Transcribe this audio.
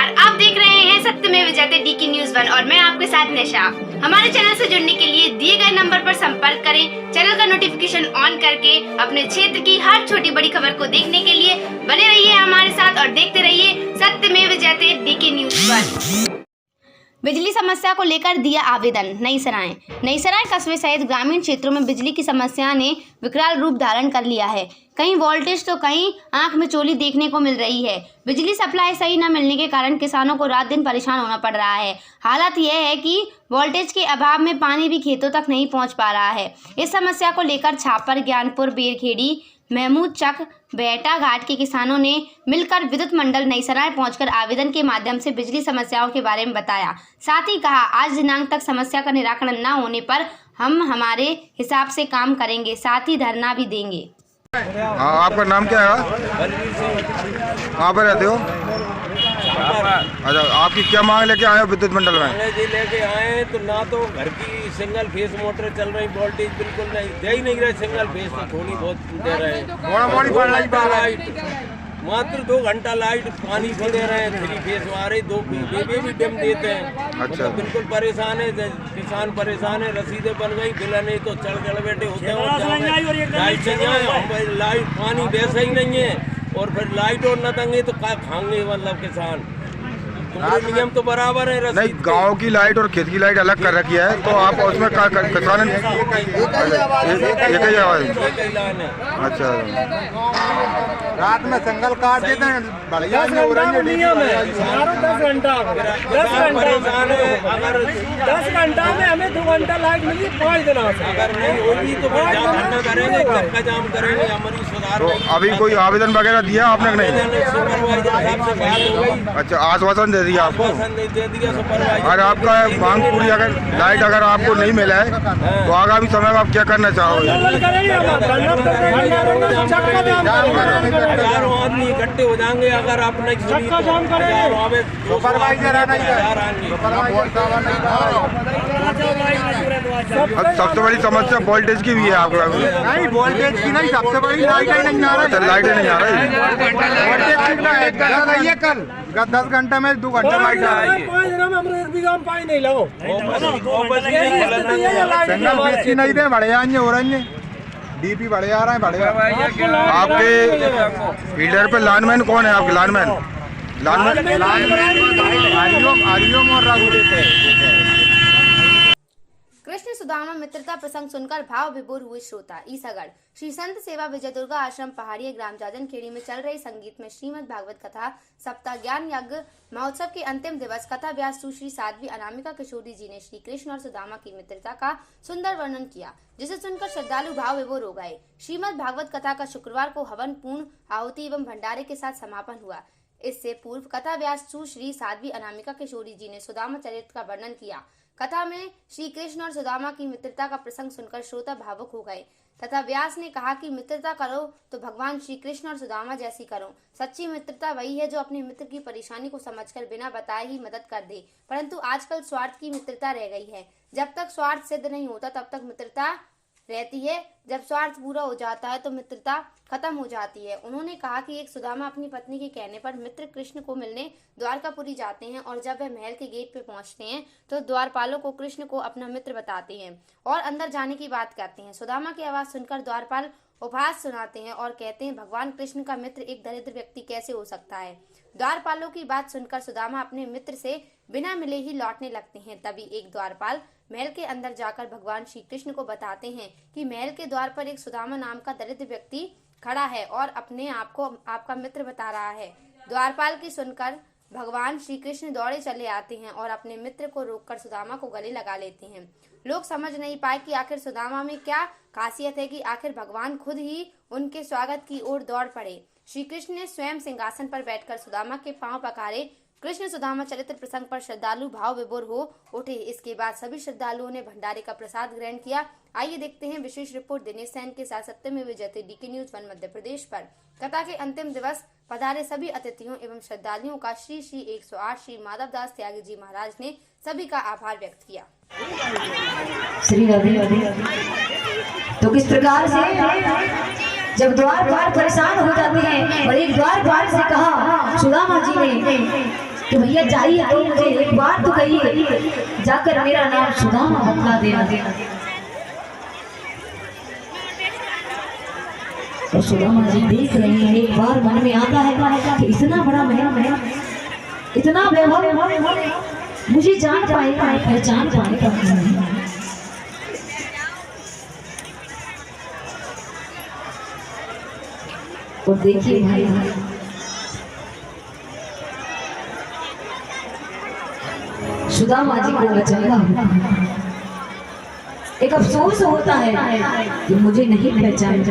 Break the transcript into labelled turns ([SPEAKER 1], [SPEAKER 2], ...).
[SPEAKER 1] नमस्कार, आप देख रहे हैं सत्यमेव जयते डीके न्यूज़ 1 और मैं आपके साथ निशा। हमारे चैनल से जुड़ने के लिए दिए गए नंबर पर संपर्क करें। चैनल का नोटिफिकेशन ऑन करके अपने क्षेत्र की हर छोटी बड़ी खबर को देखने के लिए बने रहिए हमारे साथ और देखते रहिए सत्यमेव जयते डीके न्यूज़ 1। बिजली समस्या को लेकर दिया आवेदन। नई सराय कस्बे सहित ग्रामीण क्षेत्रों में बिजली की समस्या ने विकराल रूप धारण कर लिया है। कहीं वोल्टेज तो कहीं आंख में चोली देखने को मिल रही है। बिजली सप्लाई सही न मिलने के कारण किसानों को रात दिन परेशान होना पड़ रहा है। हालत यह है कि वोल्टेज के अभाव में पानी भी खेतों तक नहीं पहुंच पा रहा है। इस समस्या को लेकर छापर, ज्ञानपुर, बेरखेड़ी, महमूद चक, बेहटा घाट के किसानों ने मिलकर विद्युत मंडल नई सराय पहुंचकर आवेदन के माध्यम से बिजली समस्याओं के बारे में बताया। साथ ही कहा, आज दिनांक तक समस्या का निराकरण न होने पर हम हमारे हिसाब से काम करेंगे, साथ ही धरना भी देंगे।
[SPEAKER 2] आपका नाम क्या है? कहाँ पर रहते हो? अच्छा, आपकी क्या मांग लेके आए हो विद्युत मंडल में?
[SPEAKER 3] जी लेके आए तो ना तो घर की सिंगल फेस मोटर चल रही, वोल्टेज बिल्कुल नहीं दे ही नहीं रहे। सिंगल फेस तो थोड़ी बहुत दे रहे हैं। मात्र 2 घंटा लाइट पानी भी दे रहे हैं। 3 फेस आ रही, 2 बेबी भी डिम देते हैं।
[SPEAKER 2] अच्छा,
[SPEAKER 3] मतलब बिल्कुल परेशान है, किसान परेशान है। रसीदें बन गई, बिल नहीं तो चढ़ बैठे होते हैं। लाइट से लाइट पानी वैसा ही नहीं है और फिर लाइट और न देंगे तो क्या खाएंगे मतलब किसान। नियम तो बराबर है।
[SPEAKER 2] नहीं, गांव की लाइट और खेत की लाइट अलग कर रखी है, तो आप उसमें किसान अच्छा
[SPEAKER 4] रात में सिंगल काट देते हैं। बढ़िया नियम है। 10 घंटा
[SPEAKER 3] अगर
[SPEAKER 4] 10 घंटा में हमें 2 घंटा लाइट मिली 5 दिन से।
[SPEAKER 3] अगर नहीं होगी तो फिर जाम करेंगे, चक्का जाम करेंगे। हमारी सुधार
[SPEAKER 2] तो अभी कोई आवेदन वगैरह दिया आपने? नहीं।
[SPEAKER 3] सुपरवाइजर साहब से बात हो गई।
[SPEAKER 2] अच्छा, आश्वासन दे दिया आपको?
[SPEAKER 3] दे दिया सुपरवाइजर।
[SPEAKER 2] और आपका मांग पूरी, अगर लाइट अगर आपको नहीं मिला है तो आगामी समय में आप क्या करना चाहोगे?
[SPEAKER 3] हजारों आदमी इकट्ठे हो जाएंगे अगर आप नहीं सुनी तो।
[SPEAKER 4] सुपरवाइजर
[SPEAKER 2] सबसे बड़ी समस्या वोल्टेज की भी है आपका?
[SPEAKER 4] नहीं, वोल्टेज की नहीं, सबसे बड़ी लाइट ही नहीं आ रही।
[SPEAKER 2] लाइट नहीं आ रही।
[SPEAKER 4] कल 10 घंटे में 2 घंटा लाइट आ रही है। 5 दिनों में हम 1 बीघा में पानी नहीं लगाओ। सिंगल फेस की नहीं दे, बड़े आएंगे हो रहे हैं। डीपी बड़े आ रहे हैं, बड़े।
[SPEAKER 2] आपके फील्डर पे लाइनमैन कौन है? आपके लाइनमैन
[SPEAKER 4] आरियम और राघु।
[SPEAKER 1] कृष्ण सुदामा मित्रता प्रसंग सुनकर भाव विभोर हुए श्रोता। ईसागढ़ श्री संत सेवा विजय दुर्गा आश्रम पहाड़ी ग्राम जाजन खेड़ी में चल रही संगीत में श्रीमद् भागवत कथा सप्ताह ज्ञान यज्ञ महोत्सव के अंतिम दिवस कथा व्यास श्री साध्वी अनामिका किशोरी जी ने श्री कृष्ण और सुदामा की मित्रता का सुंदर वर्णन किया, जिसे सुनकर श्रद्धालु भाव विभोर हो गए। श्रीमद् भागवत कथा का शुक्रवार को हवन, पूर्ण आहुति एवं भंडारे के साथ समापन हुआ। इससे पूर्व कथा व्यास श्री साध्वी अनामिका किशोरी जी ने सुदामा चरित्र का वर्णन किया। कथा में श्री कृष्ण और सुदामा की मित्रता का प्रसंग सुनकर श्रोता भावुक हो गए तथा व्यास ने कहा कि मित्रता करो तो भगवान श्री कृष्ण और सुदामा जैसी करो। सच्ची मित्रता वही है जो अपने मित्र की परेशानी को समझकर बिना बताए ही मदद कर दे, परंतु आजकल स्वार्थ की मित्रता रह गई है। जब तक स्वार्थ सिद्ध नहीं होता तब तक मित्रता रहती है, जब स्वार्थ पूरा हो जाता है तो मित्रता खत्म हो जाती है। उन्होंने कहा कि एक सुदामा अपनी पत्नी के कहने पर मित्र कृष्ण को मिलने द्वारकापुरी जाते हैं और जब वह महल के गेट पे पहुंचते हैं तो द्वारपालों को कृष्ण को अपना मित्र बताते हैं और अंदर जाने की बात कहते हैं। सुदामा की आवाज सुनकर द्वारपाल उपहास सुनाते हैं और कहते हैं, भगवान कृष्ण का मित्र एक दरिद्र व्यक्ति कैसे हो सकता है। द्वारपालों की बात सुनकर सुदामा अपने मित्र से बिना मिले ही लौटने लगते हैं। तभी एक द्वारपाल महल के अंदर जाकर भगवान श्री कृष्ण को बताते हैं कि महल के द्वार पर एक सुदामा नाम का दरिद्र व्यक्ति खड़ा है और अपने आप को आपका मित्र बता रहा है। द्वारपाल की सुनकर भगवान श्री कृष्ण दौड़े चले आते हैं और अपने मित्र को रोककर सुदामा को गले लगा लेते हैं। लोग समझ नहीं पाए कि आखिर सुदामा में क्या खासियत है कि आखिर भगवान खुद ही उनके स्वागत की ओर दौड़ पड़े। श्री कृष्ण ने स्वयं सिंहासन पर बैठकर सुदामा के पांव पखारे। कृष्ण सुदामा चरित्र प्रसंग पर श्रद्धालु भाव विभोर हो उठे। इसके बाद सभी श्रद्धालुओं ने भंडारे का प्रसाद ग्रहण किया। आइए देखते हैं विशेष रिपोर्ट दिनेश सैन के साथ सत्यमेव जयते डीके न्यूज़ 1 मध्य प्रदेश पर। कथा के अंतिम दिवस पधारे सभी अतिथियों एवं श्रद्धालुओं का श्री 108 श्री माधवदास त्यागी जी महाराज ने सभी का आभार व्यक्त किया।
[SPEAKER 5] श्री राधे तो किस प्रकार से जब द्वारपाल परेशान हो जाते हैं और एक द्वारपाल से कहा सुदामा जी ने कि भैया जाइए तो मुझे एक बार तो कहिए, जाकर मेरा नाम सुदामा बतला देना। और सुदामा जी देख रहे हैं, एक बार मन में आता है कि इतना बड़ा महल, इतना वैभव मुझे जान पाएगा, पहचान पाएगा। और देखिए भाई, सुदामा जी को अचंभा होता है, एक अफसोस होता है कि मुझे नहीं पहचाना।